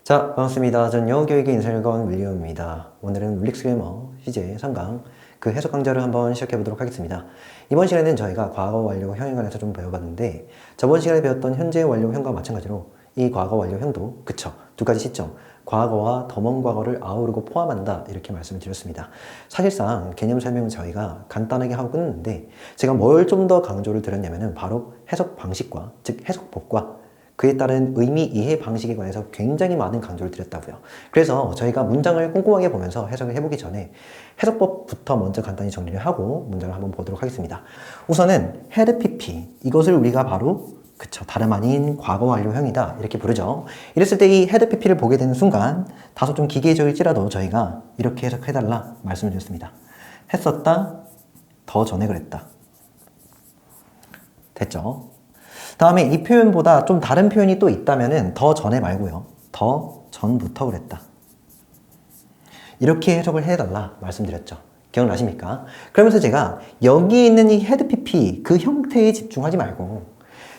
자, 반갑습니다. 전 영어교육의 인설관 윌리엄입니다. 오늘은 윌릭스 그래머 시제 3강 그 해석 강좌를 한번 시작해 보도록 하겠습니다. 이번 시간에는 저희가 과거 완료형에 관해서 좀 배워봤는데 저번 시간에 배웠던 현재 완료형과 마찬가지로 이 과거 완료형도 그쵸, 두 가지 시점 과거와 더 먼 과거를 아우르고 포함한다 이렇게 말씀을 드렸습니다. 사실상 개념 설명은 저희가 간단하게 하고 끝냈는데 제가 뭘 좀 더 강조를 드렸냐면은 바로 해석 방식과 즉 해석법과 그에 따른 의미 이해 방식에 관해서 굉장히 많은 강조를 드렸다고요. 그래서 저희가 문장을 꼼꼼하게 보면서 해석을 해보기 전에 해석법부터 먼저 간단히 정리를 하고 문장을 한번 보도록 하겠습니다. 우선은 had pp 이것을 우리가 바로 그쵸 다름 아닌 과거 완료형이다 이렇게 부르죠. 이랬을 때 이 had pp를 보게 되는 순간 다소 좀 기계적일지라도 저희가 이렇게 해석해달라 말씀을 드렸습니다. 했었다 더 전에 그랬다. 됐죠? 다음에 이 표현보다 좀 다른 표현이 또 있다면은 더 전에 말고요. 더 전부터 그랬다. 이렇게 해석을 해달라 말씀드렸죠. 기억나십니까? 그러면서 제가 여기 있는 이 head pp 그 형태에 집중하지 말고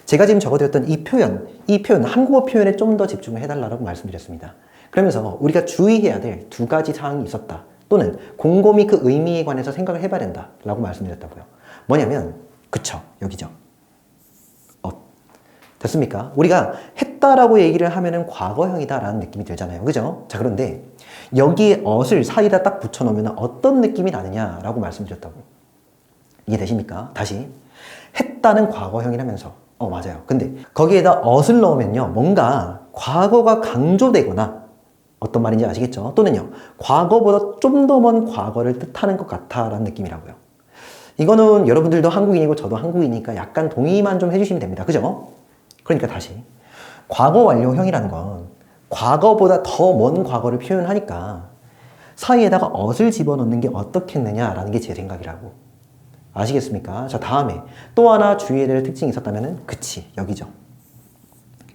제가 지금 적어드렸던 이 표현 한국어 표현에 좀 더 집중을 해달라고 말씀드렸습니다. 그러면서 우리가 주의해야 될 두 가지 사항이 있었다. 또는 곰곰이 그 의미에 관해서 생각을 해봐야 된다 라고 말씀드렸다고요. 뭐냐면 그쵸 여기죠. 됐습니까? 우리가 했다라고 얘기를 하면은 과거형이다 라는 느낌이 들잖아요. 그죠? 자, 그런데 여기에 엇을 사이다 딱 붙여놓으면 어떤 느낌이 나느냐라고 말씀드렸다고. 이해되십니까? 다시. 했다는 과거형이라면서. 맞아요. 근데 거기에다 엇을 넣으면요. 뭔가 과거가 강조되거나 어떤 말인지 아시겠죠? 또는요. 과거보다 좀 더 먼 과거를 뜻하는 것 같아 라는 느낌이라고요. 이거는 여러분들도 한국인이고 저도 한국이니까 약간 동의만 좀 해주시면 됩니다. 그죠? 그러니까 다시 과거 완료형이라는 건 과거보다 더 먼 과거를 표현하니까 사이에다가 엇을 집어넣는 게 어떻겠느냐라는 게 제 생각이라고. 아시겠습니까? 자, 다음에 또 하나 주의해야 될 특징이 있었다면은 그치 여기죠.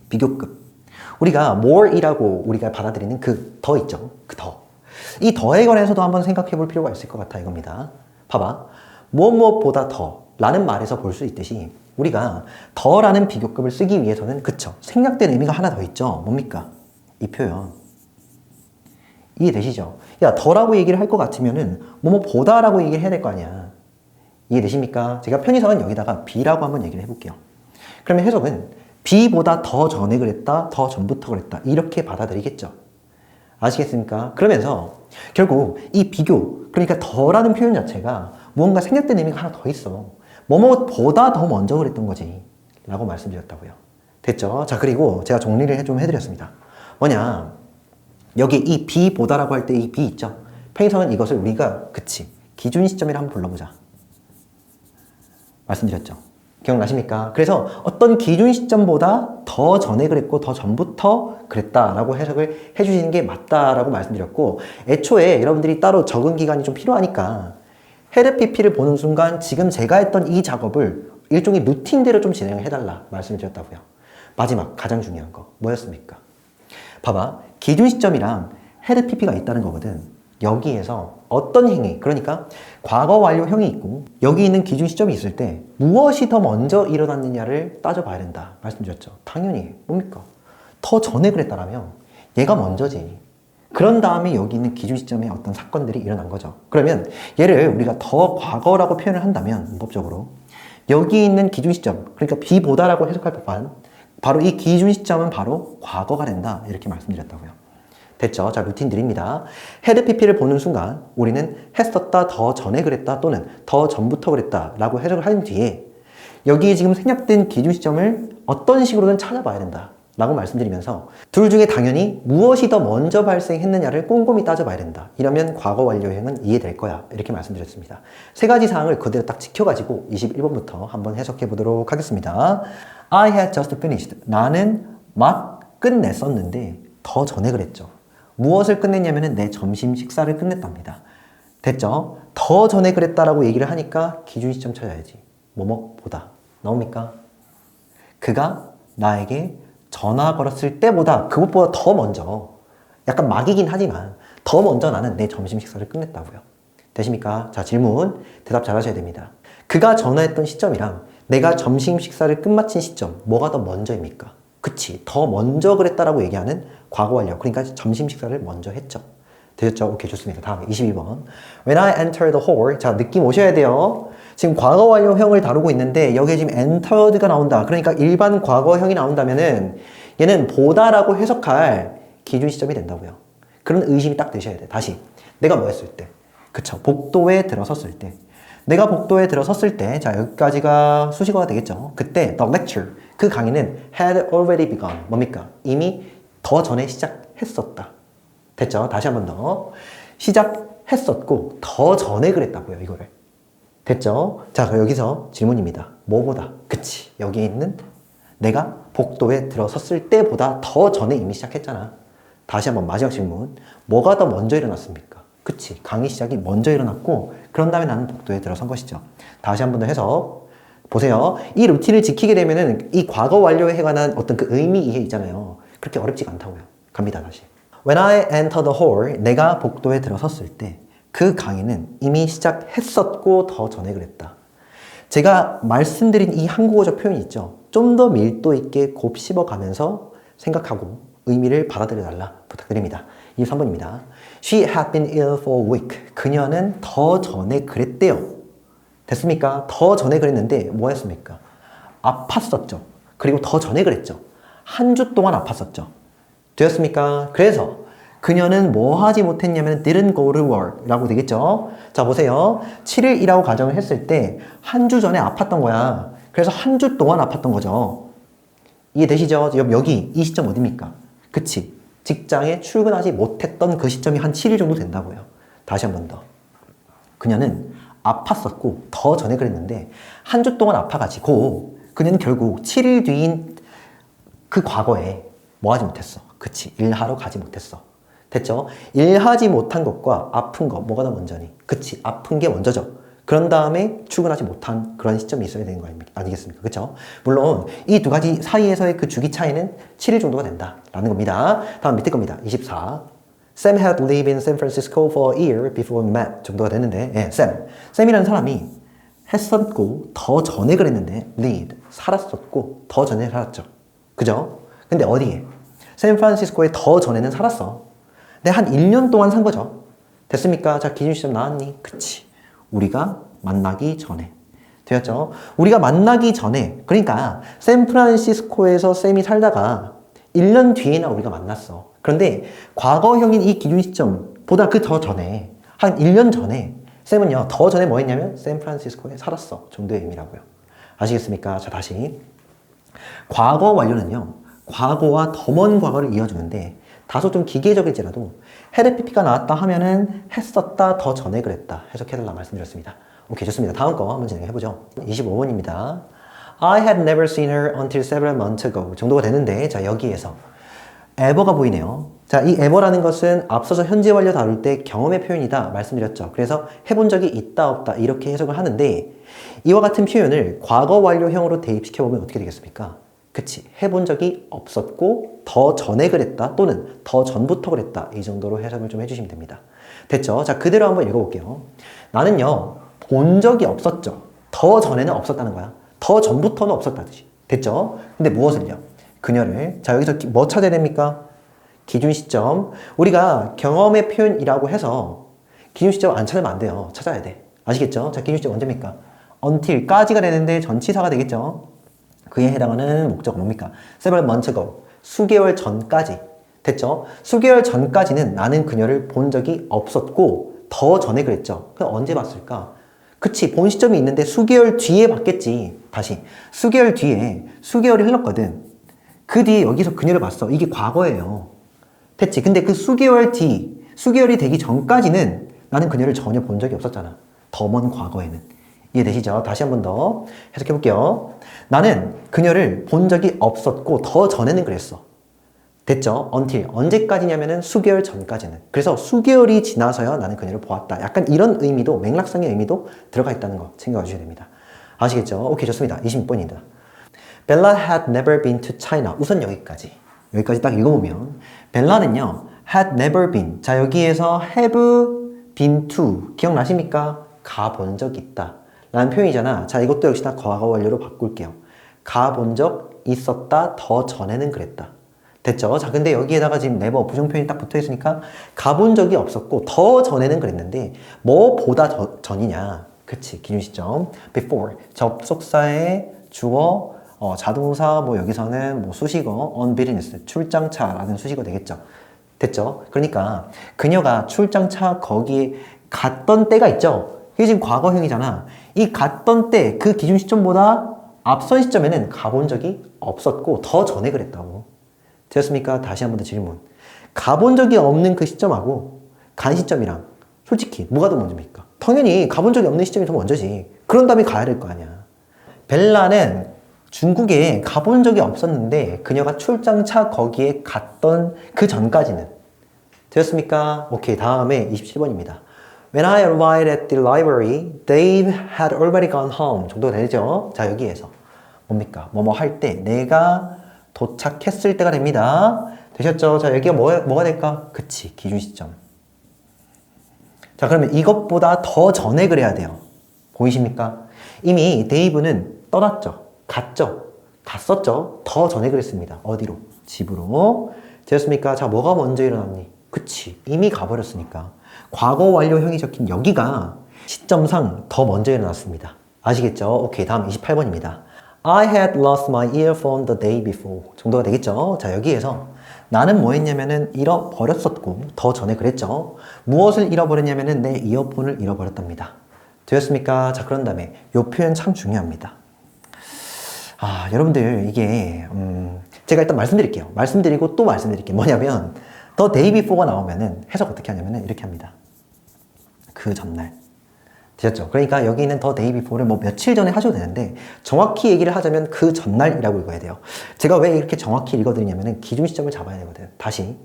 비교급. 우리가 more이라고 우리가 받아들이는 그 더 있죠. 그 더. 이 더에 관해서도 한번 생각해 볼 필요가 있을 것 같아 이겁니다. 봐봐. 무엇보다 더 라는 말에서 볼 수 있듯이 우리가 더라는 비교급을 쓰기 위해서는 그쵸 생략된 의미가 하나 더 있죠. 뭡니까? 이 표현 이해되시죠? 야 더라고 얘기를 할 것 같으면은 뭐뭐보다 라고 얘기를 해야 될 거 아니야. 이해되십니까? 제가 편의상은 여기다가 B라고 한번 얘기를 해볼게요. 그러면 해석은 B보다 더 전에 그랬다 더 전부터 그랬다 이렇게 받아들이겠죠. 아시겠습니까? 그러면서 결국 이 비교 그러니까 더라는 표현 자체가 무언가 생략된 의미가 하나 더 있어. 뭐뭐보다 더 먼저 그랬던 거지 라고 말씀드렸다고요. 됐죠? 자, 그리고 제가 정리를 좀 해드렸습니다. 뭐냐 여기 이 B보다라고 할 때 이 B 있죠? 편의상은 이것을 우리가 그치 기준 시점이라 한번 불러보자 말씀드렸죠. 기억나십니까? 그래서 어떤 기준 시점보다 더 전에 그랬고 더 전부터 그랬다라고 해석을 해주시는 게 맞다라고 말씀드렸고 애초에 여러분들이 따로 적응 기간이 좀 필요하니까 헤드 PP를 보는 순간 지금 제가 했던 이 작업을 일종의 루틴대로 좀 진행을 해달라 말씀을 드렸다고요. 마지막 가장 중요한 거 뭐였습니까? 봐봐 기준 시점이랑 헤드 PP가 있다는 거거든. 여기에서 어떤 행위 그러니까 과거 완료형이 있고 여기 있는 기준 시점이 있을 때 무엇이 더 먼저 일어났느냐를 따져봐야 된다 말씀드렸죠. 당연히 뭡니까? 더 전에 그랬다라면 얘가 먼저지. 그런 다음에 여기 있는 기준 시점에 어떤 사건들이 일어난 거죠. 그러면 얘를 우리가 더 과거라고 표현을 한다면 문법적으로 여기 있는 기준 시점 그러니까 B보다라고 해석할 법한 바로 이 기준 시점은 바로 과거가 된다 이렇게 말씀드렸다고요. 됐죠? 자, 루틴 드립니다. 헤드 PP를 보는 순간 우리는 했었다, 더 전에 그랬다 또는 더 전부터 그랬다 라고 해석을 한 뒤에 여기에 지금 생략된 기준 시점을 어떤 식으로든 찾아봐야 된다 라고 말씀드리면서 둘 중에 당연히 무엇이 더 먼저 발생했느냐를 꼼꼼히 따져봐야 된다. 이러면 과거 완료형은 이해될 거야. 이렇게 말씀드렸습니다. 세 가지 사항을 그대로 딱 지켜가지고 21번부터 한번 해석해 보도록 하겠습니다. I had just finished. 나는 막 끝냈었는데 더 전에 그랬죠. 무엇을 끝냈냐면은 내 점심 식사를 끝냈답니다. 됐죠? 더 전에 그랬다라고 얘기를 하니까 기준 시점 찾아야지. 뭐뭐보다. 나옵니까? 그가 나에게 전화 걸었을 때보다 그것보다 더 먼저 약간 막이긴 하지만 더 먼저 나는 내 점심 식사를 끝냈다고요. 되십니까? 자, 질문 대답 잘 하셔야 됩니다. 그가 전화했던 시점이랑 내가 점심 식사를 끝마친 시점 뭐가 더 먼저입니까? 그치. 더 먼저 그랬다라고 얘기하는 과거 완료. 그러니까 점심 식사를 먼저 했죠. 되셨죠? 오케이, 좋습니다. 다음에 22번. When I enter the hall. 자, 느낌 오셔야 돼요. 지금 과거 완료형을 다루고 있는데 여기에 지금 entered가 나온다. 그러니까 일반 과거형이 나온다면은 얘는 보다라고 해석할 기준 시점이 된다고요. 그런 의심이 딱 드셔야 돼. 다시. 내가 뭐 했을 때? 그쵸. 복도에 들어섰을 때. 내가 복도에 들어섰을 때, 자, 여기까지가 수식어가 되겠죠. 그때 the lecture, 그 강의는 had already begun. 뭡니까? 이미 더 전에 시작했었다. 됐죠? 다시 한 번 더. 시작했었고 더 전에 그랬다고요, 이거를. 됐죠? 자, 여기서 질문입니다. 뭐보다? 그치. 여기 있는 내가 복도에 들어섰을 때보다 더 전에 이미 시작했잖아. 다시 한번 마지막 질문. 뭐가 더 먼저 일어났습니까? 그치. 강의 시작이 먼저 일어났고 그런 다음에 나는 복도에 들어선 것이죠. 다시 한 번 더 해석. 보세요. 이 루틴을 지키게 되면은 이 과거 완료에 관한 어떤 그 의미 이해 있잖아요. 그렇게 어렵지가 않다고요. 갑니다, 다시. When I enter the hall, 내가 복도에 들어섰을 때 그 강의는 이미 시작했었고 더 전에 그랬다. 제가 말씀드린 이 한국어적 표현이 있죠. 좀 더 밀도 있게 곱씹어가면서 생각하고 의미를 받아들여달라 부탁드립니다. 23번입니다. She had been ill for a week. 그녀는 더 전에 그랬대요. 됐습니까? 더 전에 그랬는데 뭐 했습니까? 아팠었죠. 그리고 더 전에 그랬죠. 한 주 동안 아팠었죠. 되었습니까? 그래서 그녀는 뭐 하지 못했냐면 didn't go to work 라고 되겠죠. 자, 보세요. 7일이라고 가정을 했을 때 한 주 전에 아팠던 거야. 그래서 한 주 동안 아팠던 거죠. 이해되시죠? 여기 이 시점 어딥니까? 그치. 직장에 출근하지 못했던 그 시점이 한 7일 정도 된다고요. 다시 한 번 더. 그녀는 아팠었고 더 전에 그랬는데 한 주 동안 아파가지고 그녀는 결국 7일 뒤인 그 과거에 뭐 하지 못했어? 그치. 일하러 가지 못했어. 됐죠? 일하지 못한 것과 아픈 거 뭐가 더 먼저니? 그치. 아픈 게 먼저죠. 그런 다음에 출근하지 못한 그런 시점이 있어야 되는 거 아니겠습니까? 그쵸? 물론 이 두 가지 사이에서의 그 주기 차이는 7일 정도가 된다라는 겁니다. 다음 밑에 겁니다. 24. Sam had lived in San Francisco for a year before we met 정도가 되는데 예, 샘이라는 사람이 했었고 더 전에 그랬는데 lived, 살았었고 더 전에 살았죠. 그죠? 근데 어디에? 샌프란시스코에 더 전에는 살았어. 근데 한 1년 동안 산 거죠. 됐습니까? 자, 기준 시점 나왔니? 그치. 우리가 만나기 전에. 되었죠? 우리가 만나기 전에, 그러니까 샌프란시스코에서 쌤이 살다가 1년 뒤에나 우리가 만났어. 그런데 과거형인 이 기준 시점보다 그 더 전에, 한 1년 전에 쌤은요, 더 전에 뭐 했냐면 샌프란시스코에 살았어. 정도의 의미라고요. 아시겠습니까? 자, 다시. 과거 완료는요, 과거와 더 먼 과거를 이어주는데 다소 좀 기계적일지라도 had pp가 나왔다 하면은 했었다, 더 전에 그랬다 해석해달라 말씀드렸습니다. 오케이, 좋습니다. 다음 거 한번 진행해보죠. 25번입니다. I had never seen her until several months ago 정도가 되는데 자, 여기에서 ever가 보이네요. 자, 이 ever라는 것은 앞서서 현재 완료 다룰 때 경험의 표현이다 말씀드렸죠. 그래서 해본 적이 있다 없다 이렇게 해석을 하는데 이와 같은 표현을 과거 완료형으로 대입시켜보면 어떻게 되겠습니까? 그치. 해본 적이 없었고 더 전에 그랬다 또는 더 전부터 그랬다 이 정도로 해석을 좀 해주시면 됩니다. 됐죠? 자, 그대로 한번 읽어볼게요. 나는요 본 적이 없었죠. 더 전에는 없었다는 거야. 더 전부터는 없었다듯이. 됐죠? 근데 무엇을요? 그녀를. 자, 여기서 뭐 찾아야 됩니까? 기준 시점. 우리가 경험의 표현이라고 해서 기준 시점 안 찾으면 안 돼요. 찾아야 돼. 아시겠죠? 자, 기준 시점 언제입니까? until까지가 되는데 전치사가 되겠죠? 그에 해당하는 목적은 뭡니까? several months ago. 수개월 전까지. 됐죠? 수개월 전까지는 나는 그녀를 본 적이 없었고 더 전에 그랬죠. 그럼 언제 봤을까? 그치. 본 시점이 있는데 수개월 뒤에 봤겠지. 다시. 수개월 뒤에 수개월이 흘렀거든. 그 뒤에 여기서 그녀를 봤어. 이게 과거예요. 됐지. 근데 그 수개월 뒤, 수개월이 되기 전까지는 나는 그녀를 전혀 본 적이 없었잖아. 더 먼 과거에는. 이해되시죠? 다시 한 번 더 해석해 볼게요. 나는 그녀를 본 적이 없었고 더 전에는 그랬어. 됐죠? until. 언제까지냐면은 수개월 전까지는. 그래서 수개월이 지나서야 나는 그녀를 보았다. 약간 이런 의미도, 맥락상의 의미도 들어가 있다는 거 챙겨와 주셔야 됩니다. 아시겠죠? 오케이, 좋습니다. 26번입니다. Bella had never been to China. 우선 여기까지. 여기까지 딱 읽어보면 벨라는요 had never been. 자, 여기에서 have been to 기억나십니까? 가본 적 있다 라는 표현이잖아. 자, 이것도 역시나 과거 완료로 바꿀게요. 가본 적 있었다, 더 전에는 그랬다. 됐죠? 자, 근데 여기에다가 지금 never 부정표현이 딱 붙어 있으니까 가본 적이 없었고 더 전에는 그랬는데 뭐보다 전이냐? 그치, 기준 시점. before 접속사의 주어, 자동사 뭐 여기서는 뭐 수식어 on business 출장차라는 수식어 되겠죠. 됐죠? 그러니까 그녀가 출장차 거기에 갔던 때가 있죠. 이게 지금 과거형이잖아. 이 갔던 때 그 기준 시점보다 앞선 시점에는 가본 적이 없었고 더 전에 그랬다고. 되었습니까? 다시 한 번 더 질문. 가본 적이 없는 그 시점하고 간 시점이랑 솔직히 뭐가 더 먼저입니까? 당연히 가본 적이 없는 시점이 더 먼저지. 그런 다음에 가야 될 거 아니야. 벨라는 중국에 가본 적이 없었는데 그녀가 출장차 거기에 갔던 그 전까지는. 되었습니까? 오케이, 다음에 27번입니다. When I arrived at the library, Dave had already gone home. 정도가 되죠? 자, 여기에서 뭡니까? 뭐뭐 할 때 내가 도착했을 때가 됩니다. 되셨죠? 자, 여기가 뭐가 될까? 그치, 기준 시점. 자, 그러면 이것보다 더 전에 그래야 돼요. 보이십니까? 이미 데이브는 떠났죠. 갔었죠. 더 전에 그랬습니다. 어디로? 집으로. 되었습니까? 자, 뭐가 먼저 일어났니? 그치, 이미 가버렸으니까. 과거 완료형이 적힌 여기가 시점상 더 먼저 일어났습니다. 아시겠죠? 오케이, 다음 28번입니다. I had lost my earphone the day before. 정도가 되겠죠? 자, 여기에서 나는 뭐 했냐면은 잃어버렸었고 더 전에 그랬죠. 무엇을 잃어버렸냐면은 내 이어폰을 잃어버렸답니다. 되었습니까? 자, 그런 다음에 이 표현 참 중요합니다. 아, 여러분들 이게 제가 일단 말씀드릴게요. 말씀드리고 또 말씀드릴게요. 뭐냐면 the day before가 나오면은 해석 어떻게 하냐면은 이렇게 합니다. 그 전날. 되셨죠? 그러니까 여기 있는 the day before를 뭐 며칠 전에 하셔도 되는데 정확히 얘기를 하자면 그 전날이라고 읽어야 돼요. 제가 왜 이렇게 정확히 읽어드리냐면은 기준 시점을 잡아야 되거든. 다시.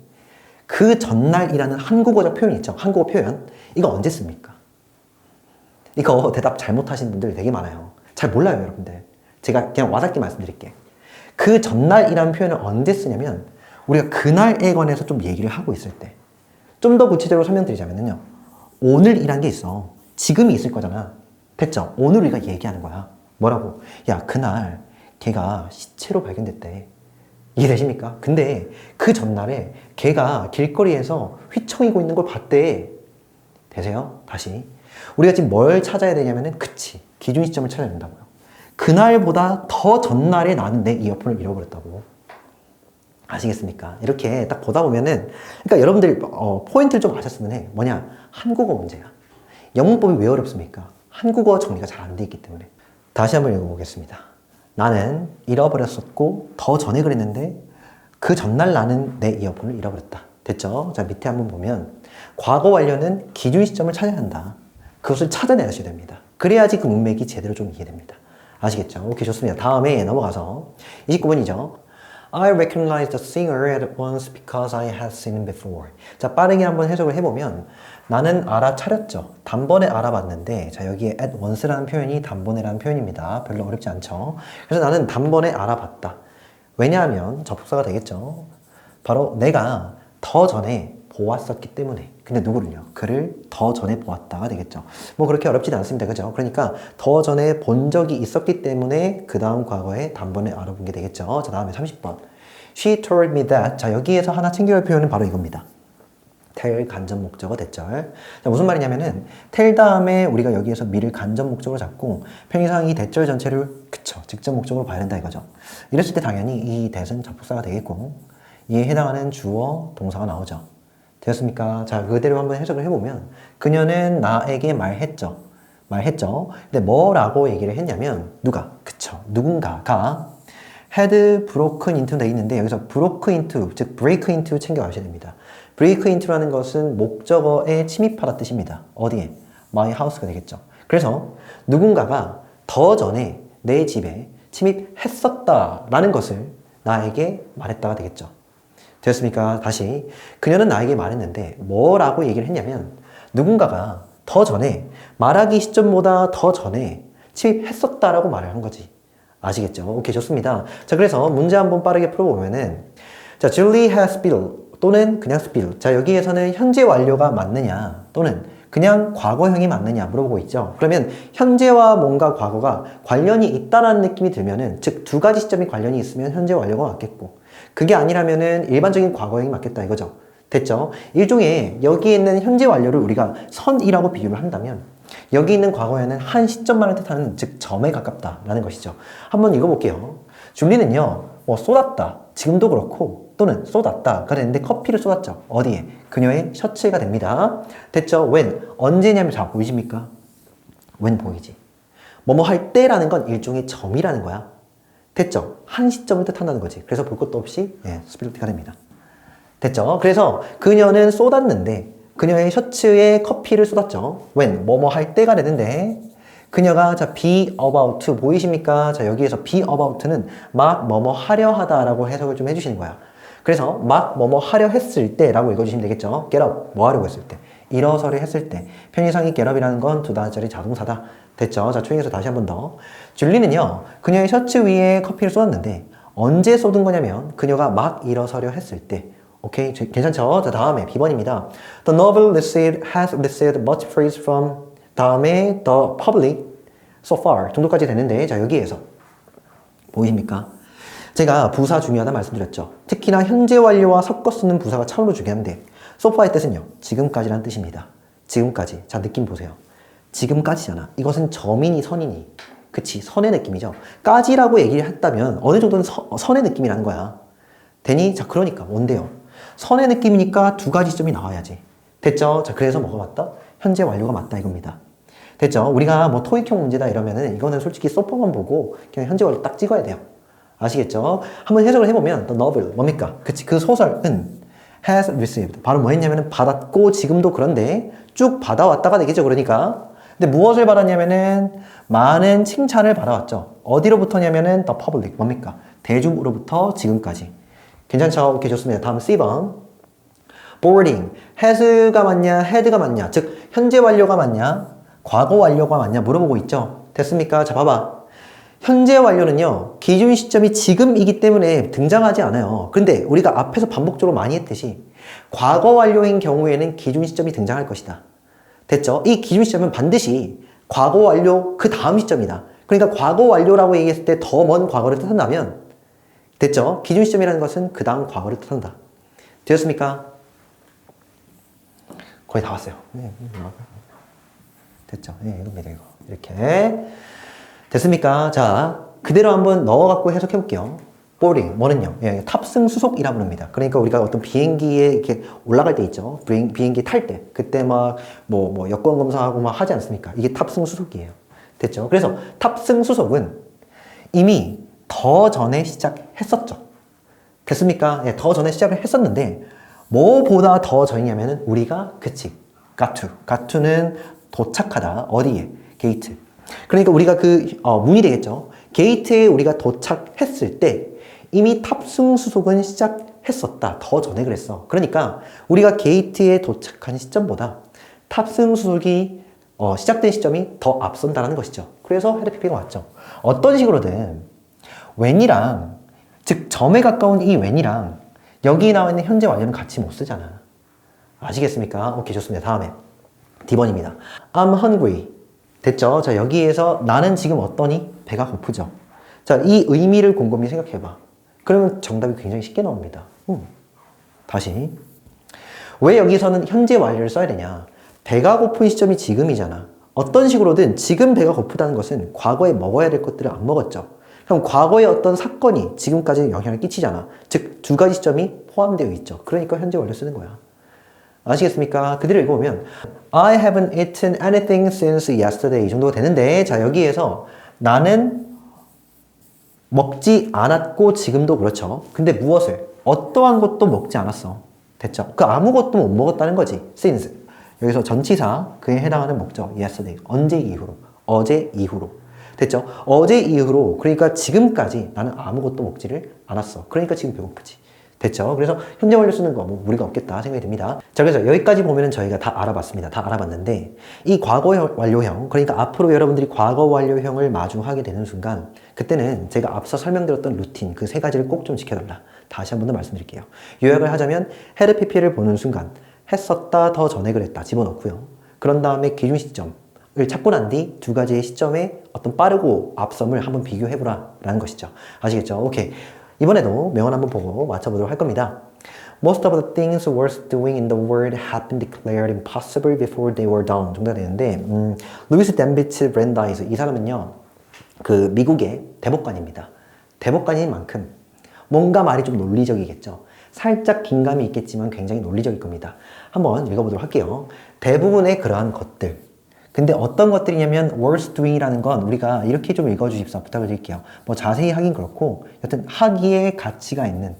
그 전날이라는 한국어적 표현이 있죠. 한국어 표현. 이거 언제 씁니까? 이거 대답 잘못하신 분들 되게 많아요. 잘 몰라요, 여러분들. 제가 그냥 와닿게 말씀드릴게. 그 전날이라는 표현을 언제 쓰냐면 우리가 그날에 관해서 좀 얘기를 하고 있을 때. 좀 더 구체적으로 설명드리자면요. 오늘이란 게 있어. 지금이 있을 거잖아. 됐죠? 오늘 우리가 얘기하는 거야. 뭐라고? 야, 그날 걔가 시체로 발견됐대. 이해되십니까? 근데 그 전날에 걔가 길거리에서 휘청이고 있는 걸 봤대. 되세요? 다시. 우리가 지금 뭘 찾아야 되냐면은 그치. 기준 시점을 찾아야 된다고요. 그날보다 더 전날에 나는 내 이어폰을 잃어버렸다고. 아시겠습니까? 이렇게 딱 보다 보면은 그러니까 여러분들 포인트를 좀 아셨으면 해. 뭐냐? 한국어 문제야. 영문법이 왜 어렵습니까? 한국어 정리가 잘 안 돼 있기 때문에. 다시 한번 읽어보겠습니다. 나는 잃어버렸었고 더 전에 그랬는데 그 전날 나는 내 이어폰을 잃어버렸다. 됐죠? 자, 밑에 한번 보면 과거 완료는 기준 시점을 찾아야 한다. 그것을 찾아내셔야 됩니다. 그래야지 그 문맥이 제대로 좀 이해됩니다. 아시겠죠? 오케이, 좋습니다. 다음에 넘어가서 29번이죠. I recognized the singer at once because I had seen him before. 자, 빠르게 한번 해석을 해보면 나는 알아차렸죠. 단번에 알아봤는데 자, 여기에 at once라는 표현이 단번에라는 표현입니다. 별로 어렵지 않죠. 그래서 나는 단번에 알아봤다. 왜냐하면 접속사가 되겠죠. 바로 내가 더 전에 보았었기 때문에. 근데 누구를요? 그를 더 전에 보았다가 되겠죠. 뭐 그렇게 어렵지는 않습니다. 그죠? 그러니까 더 전에 본 적이 있었기 때문에 그 다음 과거에 단번에 알아본 게 되겠죠. 자, 다음에 30번. She told me that. 자, 여기에서 하나 챙겨야 할 표현은 바로 이겁니다. tell 간접 목적어 대절. 자, 무슨 말이냐면은 tell 다음에 우리가 여기에서 me를 간접 목적으로 잡고 편의상 이 대절 전체를 그쵸 직접 목적으로 봐야 된다 이거죠. 이랬을 때 당연히 이 that은 접속사가 되겠고 이에 해당하는 주어 동사가 나오죠. 되었습니까? 자, 그대로 한번 해석을 해보면 그녀는 나에게 말했죠. 근데 뭐라고 얘기를 했냐면 누가? 그쵸. 누군가가 had broken into 돼 있는데 여기서 broke into, 즉 break into 챙겨가셔야 됩니다. break into라는 것은 목적어에 침입하다 뜻입니다. 어디에? my house가 되겠죠. 그래서 누군가가 더 전에 내 집에 침입했었다라는 것을 나에게 말했다가 되겠죠. 되었습니까? 다시. 그녀는 나에게 말했는데 뭐라고 얘기를 했냐면 누군가가 더 전에 말하기 시점보다 더 전에 침입했었다라고 말을 한 거지. 아시겠죠? 오케이, 좋습니다. 자, 그래서 문제 한번 빠르게 풀어보면은 자, Julie has spilled 또는 그냥 spill. 자, 여기에서는 현재 완료가 맞느냐 또는 그냥 과거형이 맞느냐 물어보고 있죠. 그러면 현재와 뭔가 과거가 관련이 있다라는 느낌이 들면은, 즉 두 가지 시점이 관련이 있으면 현재 완료가 맞겠고, 그게 아니라면은 일반적인 과거형이 맞겠다 이거죠. 됐죠? 일종의 여기에 있는 현재 완료를 우리가 선이라고 비유를 한다면, 여기 있는 과거에는 한 시점만을 뜻하는, 즉 점에 가깝다라는 것이죠. 한번 읽어볼게요. 줄리는요, 뭐 쏟았다, 지금도 그렇고, 또는 쏟았다 그랬는데 커피를 쏟았죠. 어디에? 그녀의 셔츠가 됩니다. 됐죠? when, 언제냐면, 자 보이십니까? when 보이지? 뭐뭐 할 때라는 건 일종의 점이라는 거야. 됐죠? 한 시점을 뜻한다는 거지. 그래서 볼 것도 없이 스피드가 됩니다. 됐죠? 그래서 그녀는 쏟았는데, 그녀의 셔츠에 커피를 쏟았죠. when, 뭐뭐 할 때가 되는데, 그녀가, 자, be about to 보이십니까? 자, 여기에서 be about는 막 뭐뭐 하려 하다라고 해석을 좀 해주시는 거야. 그래서 막 뭐뭐 하려 했을 때라고 읽어주시면 되겠죠. get up, 뭐 하려고 했을 때. 일어서려 했을 때. 편의상이 get up이라는 건 두 단어짜리 자동사다. 됐죠? 자, 초행해서 다시 한 번 더. 줄리는요, 그녀의 셔츠 위에 커피를 쏟았는데, 언제 쏟은 거냐면, 그녀가 막 일어서려 했을 때. 오케이? 괜찮죠? 자, 다음에 B번입니다. The novel has received much praise from, 다음에 the public so far 정도까지 되는데, 자, 여기에서 보이십니까? 제가 부사 중요하다 말씀드렸죠. 특히나 현재 완료와 섞어 쓰는 부사가 참으로 중요한데, so far의 뜻은요, 지금까지란 뜻입니다. 지금까지. 자, 느낌 보세요. 지금까지잖아. 이것은 점이니 선이니. 그치, 선의 느낌이죠. 까지라고 얘기를 했다면 어느 정도는 선의 느낌이라는 거야. 되니? 자, 그러니까 뭔데요? 선의 느낌이니까 두 가지 점이 나와야지. 됐죠? 자, 그래서 뭐가 맞다? 현재 완료가 맞다 이겁니다. 됐죠? 우리가 뭐 토익형 문제다 이러면은 이거는 솔직히 소퍼만 보고 그냥 현재 완료 딱 찍어야 돼요. 아시겠죠? 한번 해석을 해보면 the novel 뭡니까? 그치, 그 소설은 has received 바로 뭐 했냐면은 받았고, 지금도 그런데 쭉 받아왔다가 되겠죠. 그러니까 근데 무엇을 받았냐면은 많은 칭찬을 받아왔죠. 어디로부터냐면은 the public 뭡니까? 대중으로부터 지금까지. 괜찮죠? 오케이, 좋습니다. 다음 C번. boarding. has가 맞냐, had가 맞냐. 즉, 현재 완료가 맞냐, 과거 완료가 맞냐 물어보고 있죠. 됐습니까? 자, 봐봐. 현재 완료는요, 기준 시점이 지금이기 때문에 등장하지 않아요. 근데 우리가 앞에서 반복적으로 많이 했듯이 과거 완료인 경우에는 기준 시점이 등장할 것이다. 됐죠? 이 기준 시점은 반드시 과거 완료 그 다음 시점이다. 그러니까 과거 완료라고 얘기했을 때 더 먼 과거를 뜻한다면, 됐죠? 기준 시점이라는 것은 그 다음 과거를 뜻한다. 되었습니까? 거의 다 왔어요. 됐죠? 이겁니다, 이거. 이렇게. 됐습니까? 자, 그대로 한번 넣어갖고 해석해 볼게요. boarding, 뭐는요? 탑승 수속이라 부릅니다. 그러니까 우리가 어떤 비행기에 이렇게 올라갈 때 있죠? 비행기 탈 때. 그때 막, 여권 검사하고 막 하지 않습니까? 이게 탑승 수속이에요. 됐죠? 그래서 탑승 수속은 이미 더 전에 시작했었죠. 됐습니까? 더 전에 시작을 했었는데, 뭐보다 더 전이냐면은 우리가, 그치, got to는 도착하다. 어디에? 게이트. 그러니까 우리가 문이 되겠죠. 게이트에 우리가 도착했을 때 이미 탑승 수속은 시작했었다. 더 전에 그랬어. 그러니까 우리가 게이트에 도착한 시점보다 탑승 수속이 시작된 시점이 더 앞선다는 것이죠. 그래서 헤드피피가 왔죠. 어떤 식으로든 when이랑, 즉 점에 가까운 이 when이랑 여기 나와 있는 현재 완료는 같이 못 쓰잖아. 아시겠습니까? 오케이, 좋습니다. 다음에 D번입니다. I'm hungry. 됐죠? 자, 여기에서 나는 지금 어떠니? 배가 고프죠? 자, 이 의미를 곰곰이 생각해봐. 그러면 정답이 굉장히 쉽게 나옵니다. 다시. 왜 여기서는 현재 완료를 써야 되냐? 배가 고픈 시점이 지금이잖아. 어떤 식으로든 지금 배가 고프다는 것은 과거에 먹어야 될 것들을 안 먹었죠. 그럼 과거의 어떤 사건이 지금까지 영향을 끼치잖아. 즉, 두 가지 시점이 포함되어 있죠. 그러니까 현재 완료 쓰는 거야. 아시겠습니까? 그대로 읽어보면 I haven't eaten anything since yesterday 이 정도가 되는데, 자, 여기에서 나는 먹지 않았고 지금도 그렇죠. 근데 무엇을? 어떠한 것도 먹지 않았어. 됐죠? 그 아무것도 못 먹었다는 거지. since. 여기서 전치사 그에 해당하는 목적 yesterday. 언제 이후로. 어제 이후로. 됐죠? 어제 이후로. 그러니까 지금까지 나는 아무것도 먹지를 않았어. 그러니까 지금 배고프지. 됐죠? 그래서 현재 완료 쓰는 거 뭐 무리가 없겠다 생각이 듭니다. 자, 그래서 여기까지 보면은 저희가 다 알아봤습니다. 다 알아봤는데, 이 과거 완료형, 그러니까 앞으로 여러분들이 과거 완료형을 마주하게 되는 순간, 그때는 제가 앞서 설명드렸던 루틴 그 세 가지를 꼭 좀 지켜달라. 다시 한 번 더 말씀드릴게요. 요약을 하자면 헤드 PP를 보는 순간 했었다, 더 전에 그랬다 집어넣고요. 그런 다음에 기준 시점을 찾고 난 뒤 두 가지의 시점의 어떤 빠르고 앞섬을 한번 비교해보라 라는 것이죠. 아시겠죠? 오케이. 이번에도 명언 한번 보고 맞춰보도록 할 겁니다. Most of the things worth doing in the world had been declared impossible before they were done 정도가 되는데 루이스 댐비츠 브랜다이스 이 사람은요 그 미국의 대법관입니다. 대법관인 만큼 뭔가 말이 좀 논리적이겠죠. 살짝 긴감이 있겠지만 굉장히 논리적일 겁니다. 한번 읽어보도록 할게요. 대부분의 그러한 것들. 근데 어떤 것들이냐면 worth doing이라는 건 우리가 이렇게 좀 읽어주십사 부탁을 드릴게요. 뭐 자세히 하긴 그렇고 여튼 하기에 가치가 있는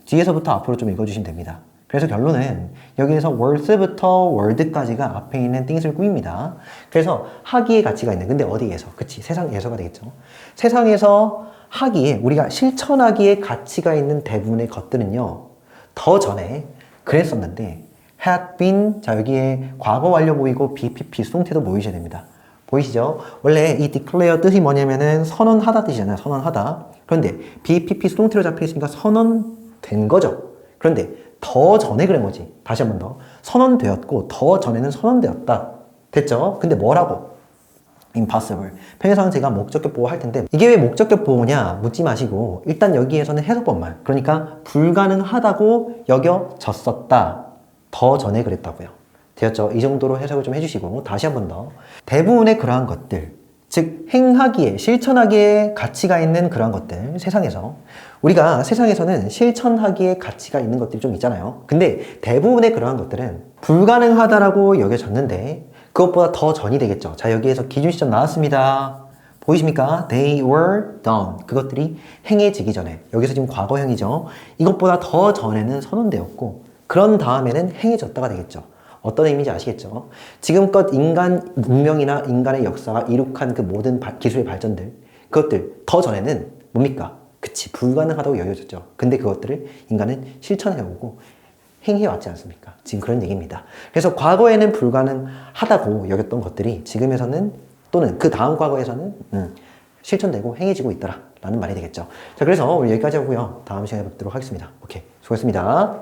뒤에서부터 앞으로 좀 읽어주시면 됩니다. 그래서 결론은 여기에서 worth부터 word까지가 앞에 있는 things을 꾸밉니다. 그래서 하기에 가치가 있는 근데 어디에서? 그치 세상에서가 되겠죠. 세상에서 하기에 우리가 실천하기에 가치가 있는 대부분의 것들은요 더 전에 그랬었는데 had been 자 여기에 과거 완료 보이고 BPP 수동태도 보이셔야 됩니다. 보이시죠? 원래 이 declare 뜻이 뭐냐면은 선언하다 뜻이잖아요. 선언하다. 그런데 BPP 수동태로 잡혀 있으니까 선언된 거죠. 그런데 더 전에 그런 거지. 다시 한 번 더. 선언되었고 더 전에는 선언되었다. 됐죠? 근데 뭐라고? impossible. 편의상 제가 목적격 보호 할 텐데 이게 왜 목적격 보호냐 묻지 마시고 일단 여기에서는 해석법만 그러니까 불가능하다고 여겨졌었다. 더 전에 그랬다고요. 되었죠? 이 정도로 해석을 좀 해주시고 다시 한 번 더 대부분의 그러한 것들 즉 행하기에 실천하기에 가치가 있는 그러한 것들 세상에서 우리가 세상에서는 실천하기에 가치가 있는 것들이 좀 있잖아요. 근데 대부분의 그러한 것들은 불가능하다라고 여겨졌는데 그것보다 더 전이 되겠죠. 자 여기에서 기준 시점 나왔습니다. 보이십니까? They were done. 그것들이 행해지기 전에 여기서 지금 과거형이죠. 이것보다 더 전에는 선언되었고 그런 다음에는 행해졌다가 되겠죠. 어떤 의미인지 아시겠죠? 지금껏 인간 문명이나 인간의 역사가 이룩한 그 모든 기술의 발전들 그것들 더 전에는 뭡니까? 그치 불가능하다고 여겨졌죠. 근데 그것들을 인간은 실천해오고 행해왔지 않습니까? 지금 그런 얘기입니다. 그래서 과거에는 불가능하다고 여겼던 것들이 지금에서는 또는 그 다음 과거에서는 실천되고 행해지고 있더라 라는 말이 되겠죠. 자 그래서 오늘 여기까지 하고요. 다음 시간에 뵙도록 하겠습니다. 오케이 수고했습니다.